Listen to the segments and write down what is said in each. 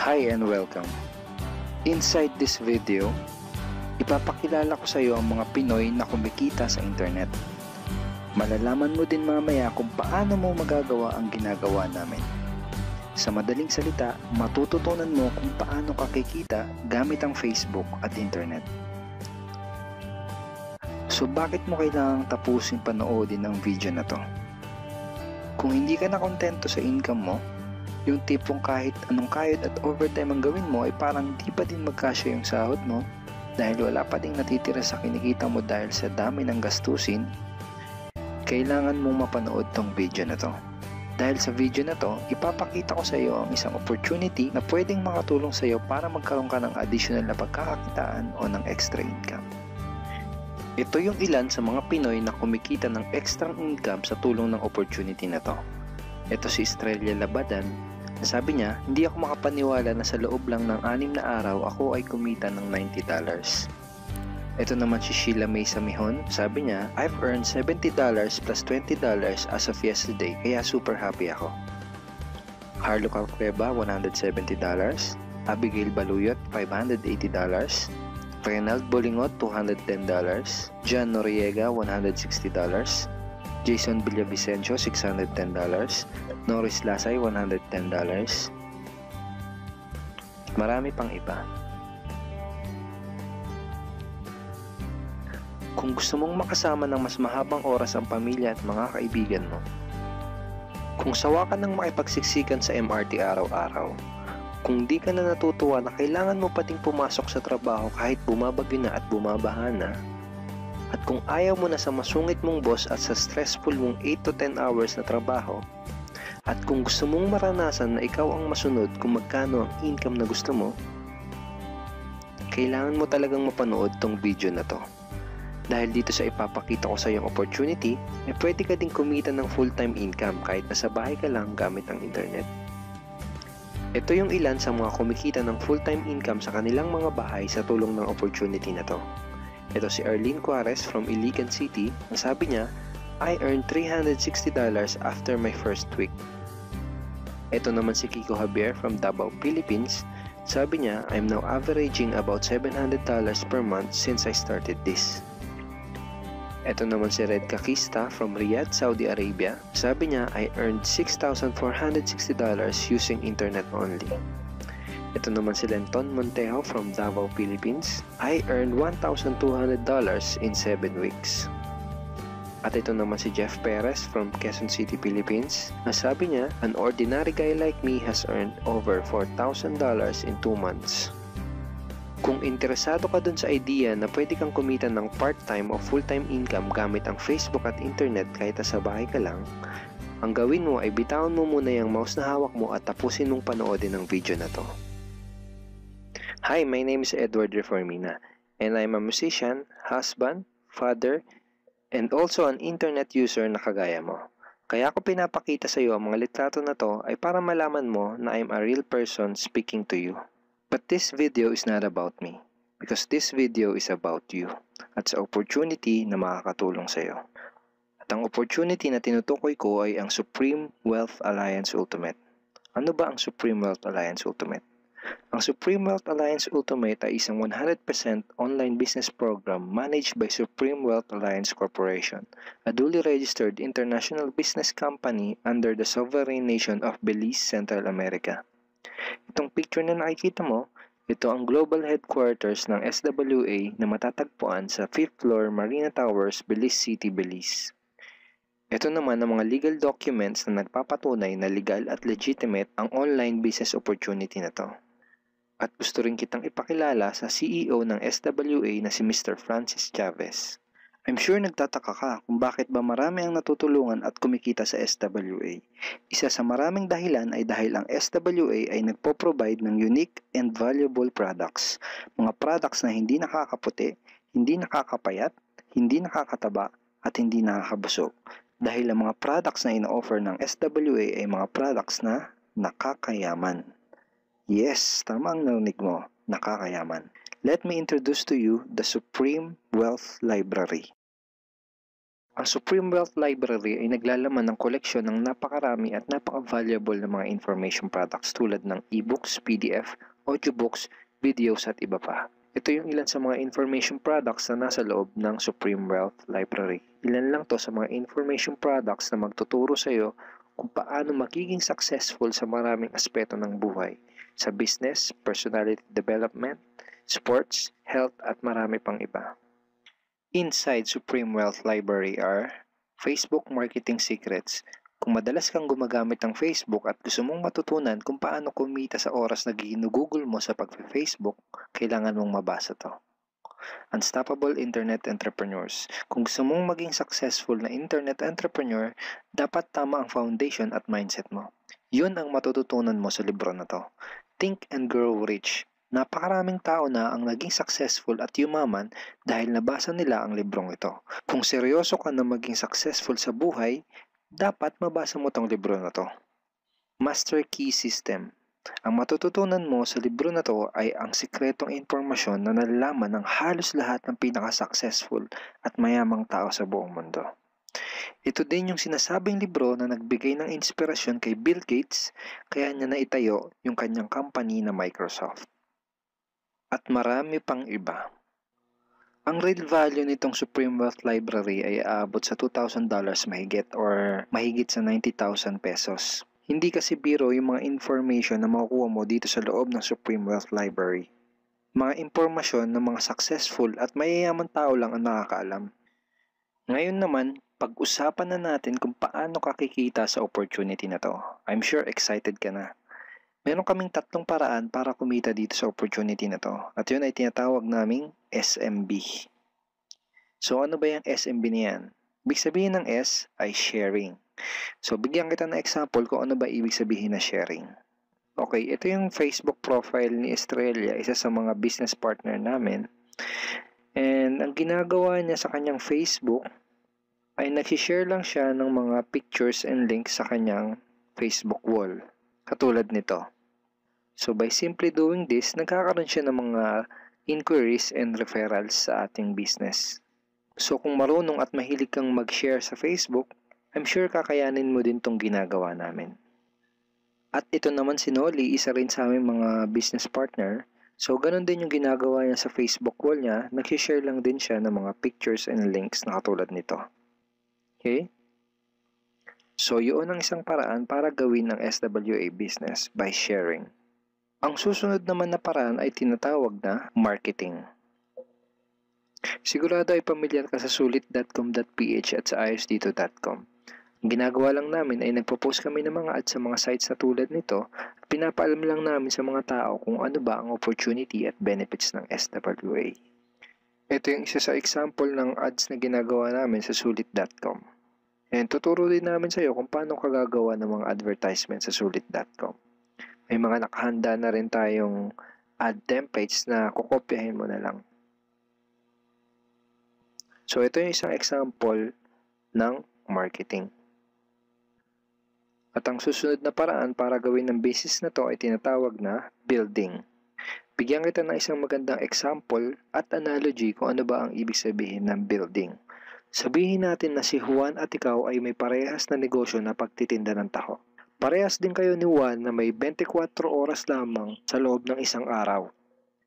Hi and welcome. Inside this video, ipapakilala ko sa iyo ang mga Pinoy na kumikita sa internet. Malalaman mo din mamaya kung paano mo magagawa ang ginagawa namin. Sa madaling salita, matututunan mo kung paano ka kikita gamit ang Facebook at internet. So bakit mo kailangang tapusin panoodin ang video na to? Kung hindi ka na kontento sa income mo, yung tipong kahit anong kayod at overtime ang gawin mo ay parang di pa din magkasya yung sahod mo dahil wala pa ding natitira sa kinikita mo dahil sa dami ng gastusin, kailangan mong mapanood tong video na to. Dahil sa video na to, ipapakita ko sa iyo ang isang opportunity na pwedeng makatulong sa iyo para magkaroon ka ng additional na pagkakakitaan o ng extra income. Ito yung ilan sa mga Pinoy na kumikita ng extra income sa tulong ng opportunity na to. Ito si Estrella Labadan. Sabi niya, hindi ako makapaniwala na sa loob lang ng 6 na araw ako ay kumita ng $90. Ito naman si Sheila May Samihon. Sabi niya, I've earned $70 plus $20 as of yesterday kaya super happy ako. Harlo Calcueba, $170. Abigail Baluyot, $580. Reynald Bolingot, $210. John Noriega, $160. Jason Villavicencio, $610. Norris Lasay, $110. Marami pang iba. Kung gusto mong makasama ng mas mahabang oras ang pamilya at mga kaibigan mo, kung sawa ka ng makipagsiksikan sa MRT araw-araw, kung di ka na natutuwa na kailangan mo pating pumasok sa trabaho kahit bumabagyo na at bumabaha na, at kung ayaw mo na sa masungit mong boss at sa stressful mong 8 to 10 hours na trabaho, at kung gusto mong maranasan na ikaw ang masunod kung magkano ang income na gusto mo, kailangan mo talagang mapanood tong video na to. Dahil dito sa ipapakita ko sa iyong opportunity, pwede ka ding kumita ng full-time income kahit nasa bahay ka lang gamit ang internet. Ito yung ilan sa mga kumikita ng full-time income sa kanilang mga bahay sa tulong ng opportunity na to. Ito si Arlene Cuarez from Iligan City. Sabi niya, I earned $360 after my first week. Ito naman si Kiko Javier from Davao, Philippines. Sabi niya, I'm now averaging about $700 per month since I started this. Ito naman si Red Kakista from Riyadh, Saudi Arabia. Sabi niya, I earned $6,460 using internet only. Ito naman si Lenton Montejo from Davao, Philippines. I earned $1,200 in 7 weeks. At ito naman si Jeff Perez from Quezon City, Philippines. Sabi niya, an ordinary guy like me has earned over $4,000 in 2 months. Kung interesado ka dun sa idea na pwede kang kumita ng part-time o full-time income gamit ang Facebook at internet kahit sa bahay ka lang, ang gawin mo ay bitawan mo muna yung mouse na hawak mo at tapusin mong panoodin ang video na to. Hi, my name is Edward Reformina and I'm a musician, husband, father, and also an internet user na kagaya mo. Kaya ako pinapakita sa iyo ang mga litrato na to ay para malaman mo na I'm a real person speaking to you. But this video is not about me because this video is about you at sa opportunity na makakatulong sa iyo. At ang opportunity na tinutukoy ko ay ang Supreme Wealth Alliance Ultimate. Ano ba ang Supreme Wealth Alliance Ultimate? Ang Supreme Wealth Alliance Ultimate ay isang 100% online business program managed by Supreme Wealth Alliance Corporation, a duly registered international business company under the sovereign nation of Belize, Central America. Itong picture na nakikita mo, ito ang global headquarters ng SWA na matatagpuan sa 5th floor Marina Towers, Belize City, Belize. Ito naman ang mga legal documents na nagpapatunay na legal at legitimate ang online business opportunity na to. At gusto rin kitang ipakilala sa CEO ng SWA na si Mr. Francis Chavez. I'm sure nagtataka ka kung bakit ba marami ang natutulungan at kumikita sa SWA. Isa sa maraming dahilan ay dahil ang SWA ay nagpo-provide ng unique and valuable products. Mga products na hindi nakakaputi, hindi nakakapayat, hindi nakakataba, at hindi nakakabusog. Dahil ang mga products na ino-offer ng SWA ay mga products na nakakayaman. Yes, tama ang narinig mo, nakakayaman. Let me introduce to you the Supreme Wealth Library. Ang Supreme Wealth Library ay naglalaman ng koleksyon ng napakarami at napaka-valuable na mga information products tulad ng e-books, PDF, audiobooks, videos at iba pa. Ito yung ilan sa mga information products na nasa loob ng Supreme Wealth Library. Ilan lang to sa mga information products na magtuturo sa iyo kung paano magiging successful sa maraming aspeto ng buhay, sa business, personality development, sports, health at marami pang iba. Inside Supreme Wealth Library are Facebook Marketing Secrets. Kung madalas kang gumagamit ng Facebook at gusto mong matutunan kung paano kumita sa oras na ginugugol mo sa pag-Facebook, kailangan mong mabasa to. Unstoppable Internet Entrepreneurs. Kung gusto mong maging successful na internet entrepreneur, dapat tama ang foundation at mindset mo. Yun ang matututunan mo sa libro na to. Think and Grow Rich. Napakaraming tao na ang naging successful at yumaman dahil nabasa nila ang librong ito. Kung seryoso ka na maging successful sa buhay, dapat mabasa mo tong libro na to. Master Key System. Ang matututunan mo sa libro na to ay ang sikretong impormasyon na nalalaman ng halos lahat ng pinaka-successful at mayamang tao sa buong mundo. Ito din yung sinasabing libro na nagbigay ng inspirasyon kay Bill Gates kaya niya naitayo yung kanyang company na Microsoft. At marami pang iba. Ang real value nitong Supreme Wealth Library ay aabot sa $2,000 mahigit or mahigit sa 90,000 pesos. Hindi kasi biro yung mga information na makukuha mo dito sa loob ng Supreme Wealth Library. Mga impormasyon ng mga successful at mayayaman tao lang ang nakakaalam. Ngayon naman, pag-usapan na natin kung paano ka kikita sa opportunity na to. I'm sure excited ka na. Meron kaming 3 paraan para kumita dito sa opportunity na to. At yun ay tinatawag naming SMB. So ano ba yung SMB niyan? Ibig sabihin ng S ay sharing. So bigyan kita ng example kung ano ba ibig sabihin na sharing. Okay, ito yung Facebook profile ni Estrella, isa sa mga business partner namin. And ang ginagawa niya sa kanyang Facebook ay nag-share lang siya ng mga pictures and links sa kanyang Facebook wall. Katulad nito. So by simply doing this, nagkakaroon siya ng mga inquiries and referrals sa ating business. So kung marunong at mahilig kang mag-share sa Facebook, I'm sure kakayanin mo din tong ginagawa namin. At ito naman si Nolly, isa rin sa aming mga business partner. So ganun din yung ginagawa niya sa Facebook wall niya, nag-share lang din siya ng mga pictures and links na katulad nito. Okay? So yun ang isang paraan para gawin ng SWA business by sharing. Ang susunod naman na paraan ay tinatawag na marketing. Sigurado ay pamilyar ka sa sulit.com.ph at sa ayosdito.com. Ang ginagawa lang namin ay nagpo-post kami ng mga ads sa mga sites na tulad nito at pinapaalam lang namin sa mga tao kung ano ba ang opportunity at benefits ng SWA. Ito yung isa sa example ng ads na ginagawa namin sa sulit.com. And tuturo din namin sa iyo kung paano ka gagawa ng mga advertisement sa sulit.com. May mga nakahanda na rin tayong ad templates na kukopyahin mo na lang. So ito yung isang example ng marketing. At ang susunod na paraan para gawin ng business na to ay tinatawag na building. Bigyan kita ng isang magandang example at analogy kung ano ba ang ibig sabihin ng building. Sabihin natin na si Juan at ikaw ay may parehas na negosyo na pagtitinda ng taho. Parehas din kayo ni Juan na may 24 oras lamang sa loob ng isang araw.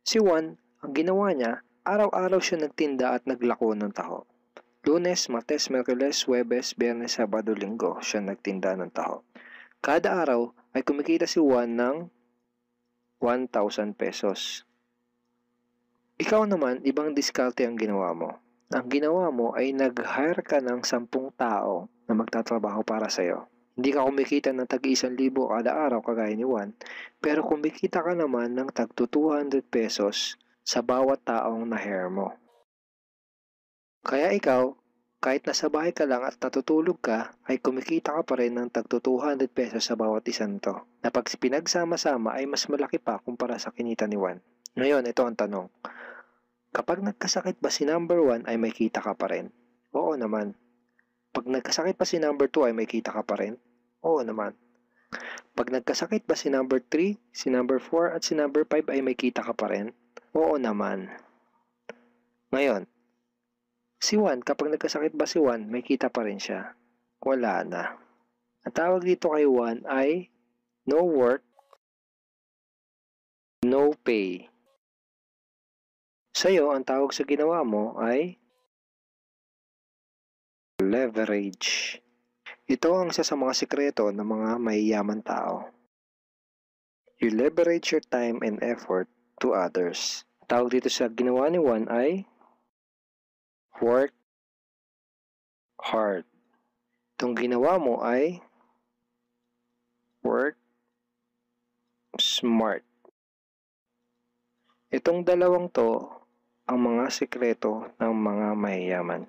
Si Juan, ang ginawa niya, araw-araw siya nagtinda at naglako ng taho. Lunes, Martes, Miyerkules, Huwebes, Biyernes, Sabado, Linggo siya nagtinda ng taho. Kada araw ay kumikita si Juan ng 1,000 pesos. Ikaw naman, ibang diskarte ang ginawa mo. Ang ginawa mo ay nag-hire ka ng 10 tao na magtatrabaho para sa'yo. Hindi ka kumikita ng tag-1,000 kada araw kagaya ni Juan, pero kumikita ka naman ng tag 200 pesos sa bawat taong na-hire mo. Kaya ikaw, kahit nasa bahay ka lang at natutulog ka, ay kumikita ka pa rin ng tag 200 pesos sa bawat isang to, na pag pinagsama-sama ay mas malaki pa kumpara sa kinita ni Juan. Ngayon, ito ang tanong. Kapag nagkasakit ba si number 1 ay may kita ka pa rin? Oo naman. Pag nagkasakit pa si number 2 ay may kita ka pa rin? Oo naman. Pag nagkasakit ba si number 3, si number 4 at si number 5 ay may kita ka pa rin? Oo naman. Ngayon, Si Juan, kapag nagkasakit ba si Juan, may kita pa rin siya? Wala na. Ang tawag dito kay Juan ay no work, no pay. Sa'yo, ang tawag sa ginawa mo ay leverage. Ito ang isa sa mga sikreto ng mga mayayaman tao. You leverage your time and effort to others. Tawag dito sa ginawa ni Juan ay work hard. Itong ginawa mo ay work smart. Itong dalawang to ang mga sikreto ng mga mayayaman.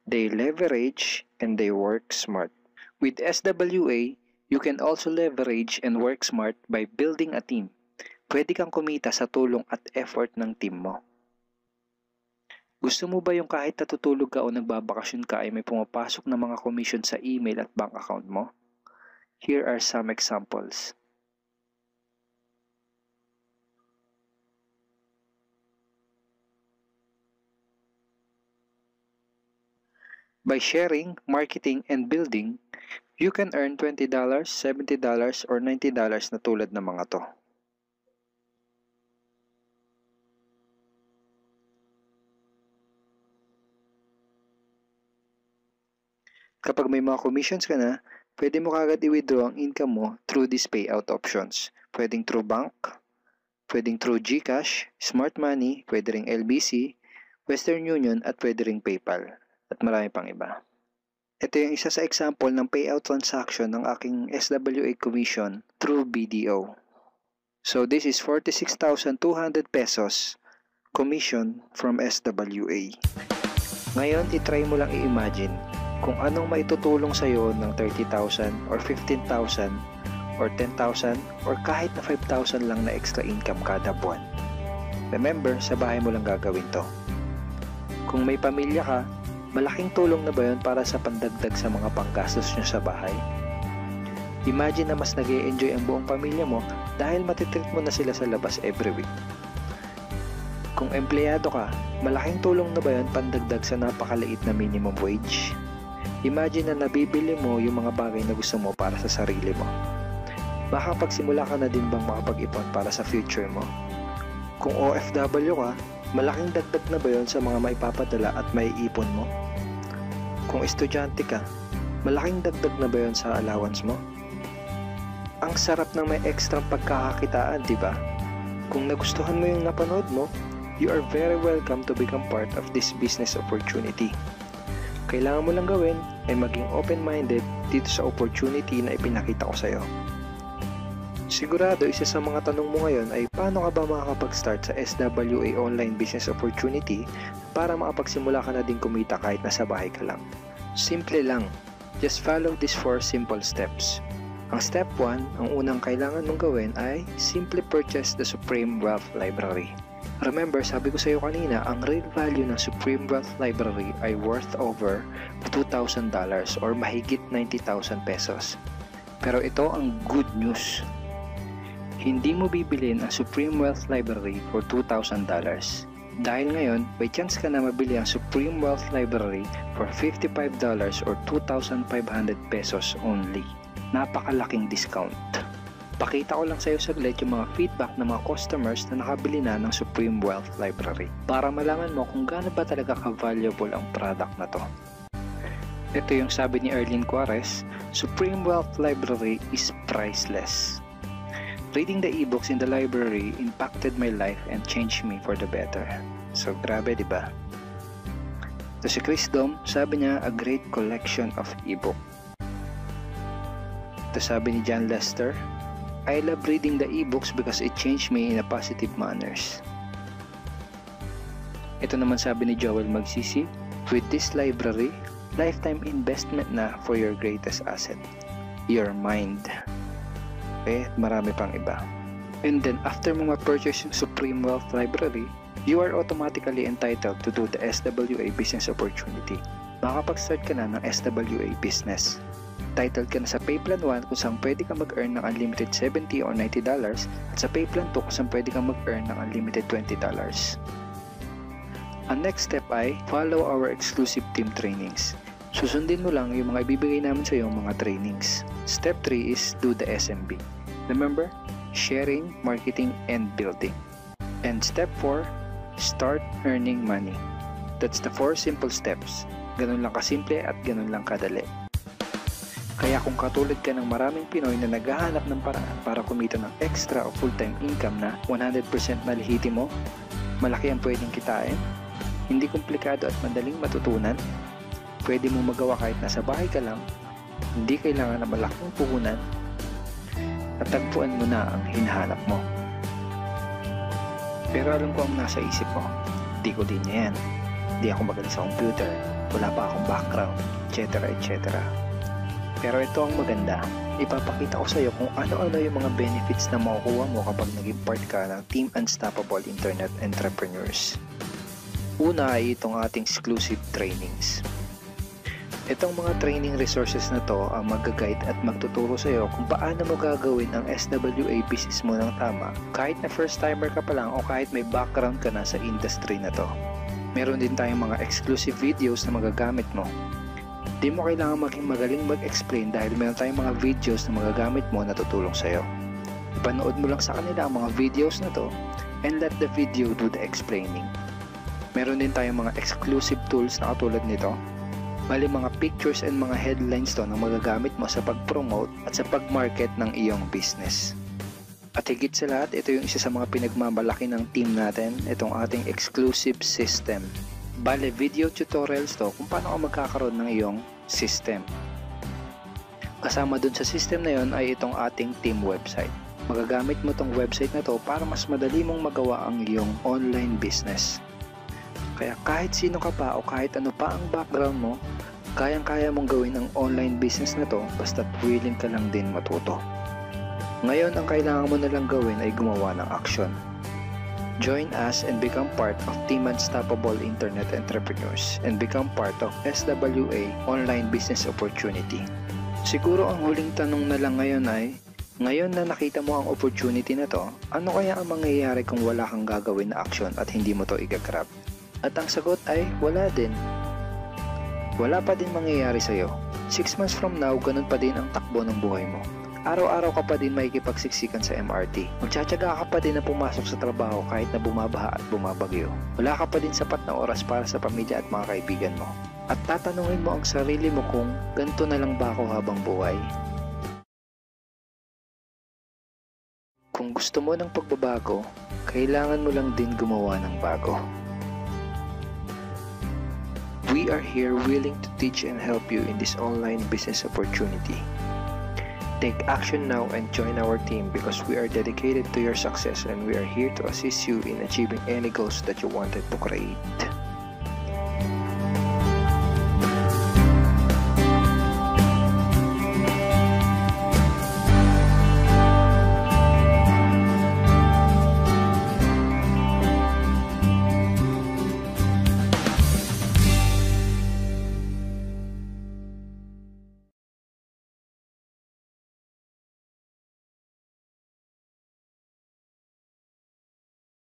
They leverage and they work smart. With SWA, you can also leverage and work smart by building a team. Pwede kang kumita sa tulong at effort ng team mo. Gusto mo ba yung kahit natutulog ka o nagbabakasyon ka ay may pumapasok na mga commission sa email at bank account mo? Here are some examples. By sharing, marketing, and building, you can earn $20, $70, or $90 na tulad ng mga to. Kapag may mga commissions ka na, pwede mo kagad i-withdraw ang income mo through these payout options. Pwedeng through bank, pwedeng through GCash, Smart Money, pwede ring LBC, Western Union, at pwede ring PayPal. At marami pang iba. Ito yung isa sa example ng payout transaction ng aking SWA commission through BDO. So this is 46,200 pesos commission from SWA. Ngayon, itry mo lang i-imagine kung anong maitutulong sa'yo ng 30,000 or 15,000 or 10,000 or kahit na 5,000 lang na extra income kada buwan. Remember, sa bahay mo lang gagawin to. Kung may pamilya ka, malaking tulong na ba yun para sa pandagdag sa mga panggastos nyo sa bahay? Imagine na mas nag-e-enjoy ang buong pamilya mo dahil matitreat mo na sila sa labas every week. Kung empleyado ka, malaking tulong na ba yun pandagdag sa napakaliit na minimum wage? Imagine na nabibili mo yung mga bagay na gusto mo para sa sarili mo. Baka pagsimula ka na din bang makapag-ipon para sa future mo? Kung OFW ka, malaking dagdag na ba yun sa mga maipapadala at maiipon mo? Kung estudyante ka, malaking dagdag na ba yun sa allowance mo? Ang sarap ng may extra pagkakakitaan, di ba? Kung nagustuhan mo yung napanood mo, you are very welcome to become part of this business opportunity. Kailangan mo lang gawin ay maging open-minded dito sa opportunity na ipinakita ko sa'yo. Sigurado isa sa mga tanong mo ngayon ay paano ka ba makakapag-start sa SWA online business opportunity para makapagsimula ka na din kumita kahit nasa bahay ka lang. Simple lang. Just follow these 4 simple steps. Ang step 1, ang unang kailangan mong gawin ay simply purchase the Supreme Wealth Library. Remember, sabi ko sa iyo kanina, ang real value ng Supreme Wealth Library ay worth over $2,000 or mahigit 90,000 pesos. Pero ito ang good news. Hindi mo bibilin ang Supreme Wealth Library for $2,000. Dahil ngayon, may chance ka na mabili ang Supreme Wealth Library for $55 or 2,500 pesos only. Napakalaking discount. Pakita ko lang sa iyo saglit yung mga feedback ng mga customers na nakabili na ng Supreme Wealth Library para malaman mo kung gaano ba talaga ka-valuable ang product na to. Ito yung sabi ni Erlyn Juarez, Supreme Wealth Library is priceless. Reading the ebooks in the library impacted my life and changed me for the better. So grabe, di ba? Ito si Chris Dom, sabi niya, a great collection of ebook. Ito sabi ni John Lester, I love reading the ebooks because it changed me in a positive manners. Ito naman sabi ni Joel Magsisi, with this library, lifetime investment na for your greatest asset, your mind. Okay, marami pang iba. And then after mo ma-purchase yung Supreme Wealth Library, you are automatically entitled to do the SWA business opportunity. Makapag-start ka na ng SWA business. Titled ka na sa Payplan 1 kung saan pwede ka mag-earn ng unlimited $70 or $90 at sa Payplan 2 kung saan pwede ka mag-earn ng unlimited $20. Ang next step ay follow our exclusive team trainings. Susundin mo lang yung mga ibibigay namin sa iyo mga trainings. Step 3 is do the SMB. Remember, sharing, marketing, and building. And step 4, start earning money. That's the 4 simple steps. Ganun lang kasimple at ganun lang kadali. Kaya kung katulad ka ng maraming Pinoy na naghahanap ng paraan para kumita ng extra o full-time income na 100% malihiti mo, malaki ang pwedeng kitain, hindi komplikado at madaling matutunan, pwede mo magawa kahit nasa bahay ka lang, hindi kailangan na malaking puhunan, at tagpuan mo na ang hinahanap mo. Pero alam ko ang nasa isip mo, di ko linya yan, di ako magaling sa computer, wala pa akong background, etc. etc. Pero ito ang maganda, ipapakita ko sa iyo kung ano-ano yung mga benefits na makukuha mo kapag naging part ka ng Team Unstoppable Internet Entrepreneurs. Una ay itong ating exclusive trainings. Itong mga training resources na to ang mag-guide at magtuturo sa iyo kung paano mo gagawin ang SWA business mo ng tama kahit na first timer ka pa lang o kahit may background ka na sa industry na to. Meron din tayong mga exclusive videos na magagamit mo. Di mo kailangan maging magaling mag-explain dahil meron tayong mga videos na magagamit mo na tutulong sa iyo. Ipanood mo lang sa kanila ang mga videos na to and let the video do the explaining. Meron din tayong mga exclusive tools na katulad nito. Bali mga pictures and mga headlines to na magagamit mo sa pag-promote at sa pag-market ng iyong business. At higit sa lahat, ito yung isa sa mga pinagmamalaki ng team natin, itong ating exclusive system. Bale, video tutorials to kung paano ka magkakaroon ng iyong system. Kasama dun sa system na yon ay itong ating team website. Magagamit mo tong website na to para mas madali mong magawa ang iyong online business. Kaya kahit sino ka pa o kahit ano pa ang background mo, kayang-kaya mong gawin ang online business na to basta't willing ka lang din matuto. Ngayon, ang kailangan mo na lang gawin ay gumawa ng action. Join us and become part of Team Unstoppable Internet Entrepreneurs and become part of SWA Online Business Opportunity. Siguro ang huling tanong na lang ngayon ay, ngayon na nakita mo ang opportunity na to, ano kaya ang mangyayari kung wala kang gagawin na action at hindi mo to igagrab? At ang sagot ay, wala din. Wala pa din mangyayari sa'yo. 6 months from now, ganun pa din ang takbo ng buhay mo. Araw-araw ka pa din makikipagsiksikan sa MRT. Magtsatsaga ka pa din na pumasok sa trabaho kahit na bumabaha at bumabagyo. Wala ka pa din sapat na oras para sa pamilya at mga kaibigan mo. At tatanungin mo ang sarili mo kung ganito na lang ba ako habang buhay? Kung gusto mo ng pagbabago, kailangan mo lang din gumawa ng bago. We are here willing to teach and help you in this online business opportunity. Take action now and join our team because we are dedicated to your success and we are here to assist you in achieving any goals that you wanted to create.